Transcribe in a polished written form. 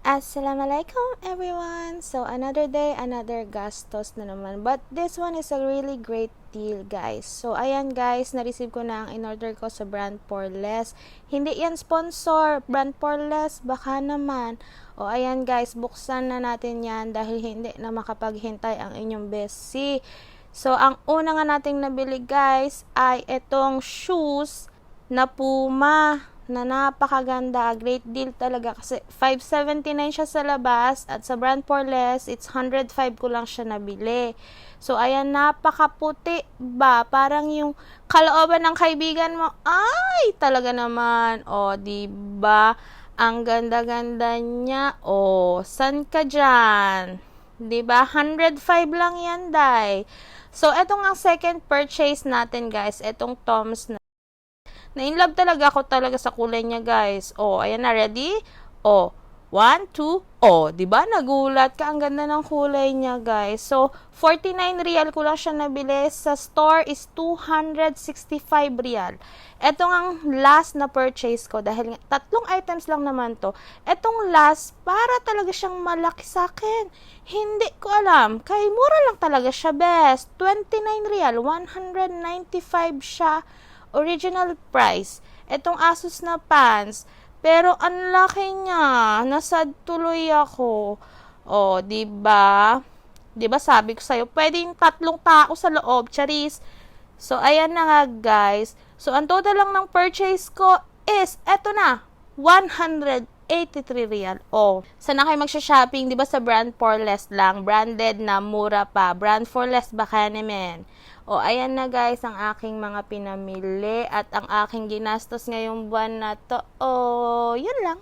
Assalamualaikum everyone! So, another day, another gastos na naman. But this one is a really great deal, guys. So, ayan guys, na-receive ko na ang in-order ko sa Brand for Less. Hindi yan sponsor, Brand for Less, baka naman. O, ayan guys, buksan na natin yan dahil hindi na makapaghintay ang inyong bestie. So, ang una nga nating nabili guys ay itong shoes na Puma na napakaganda, great deal talaga kasi 579 siya sa labas at sa Brand for Less it's 105 ko lang siya nabili. So ayan, napakaputi ba, parang yung kalooban ng kaibigan mo. Ay, talaga naman. O, di ba? Ang ganda-ganda niya. O, san ka dyan? Di ba? 105 lang yan, day. So etong ang second purchase natin, guys. Etong Toms na in-love talaga ako talaga sa kulay niya, guys. Oh, ayan na, ready? Oh, 1, 2, oh, diba? Nagulat ka, ang ganda ng kulay niya, guys. So, 49 real ko lang siya nabili. Sa store is 265 real. Etong ang last na purchase ko, dahil tatlong items lang naman to. Etong last, para talaga siyang malaki sa akin. Hindi ko alam. Kay mura lang talaga siya, best. 29 real, 195 siya. Original price. Etong Asus na pants. Pero ang laki niya. Nasad tuloy ako. O, diba? Diba sabi ko sa'yo, pwedeng tatlong tao sa loob. Charis. So, ayan na nga, guys. So, ang total lang ng purchase ko is, eto na, 183 real. Oh, sana kayo magsha-shopping, 'di ba, sa Brand for Less lang, branded na mura pa. Brand for Less baka naman. Oh, ayan na guys ang aking mga pinamili at ang aking ginastos ngayong buwan na to. Oh, yun lang.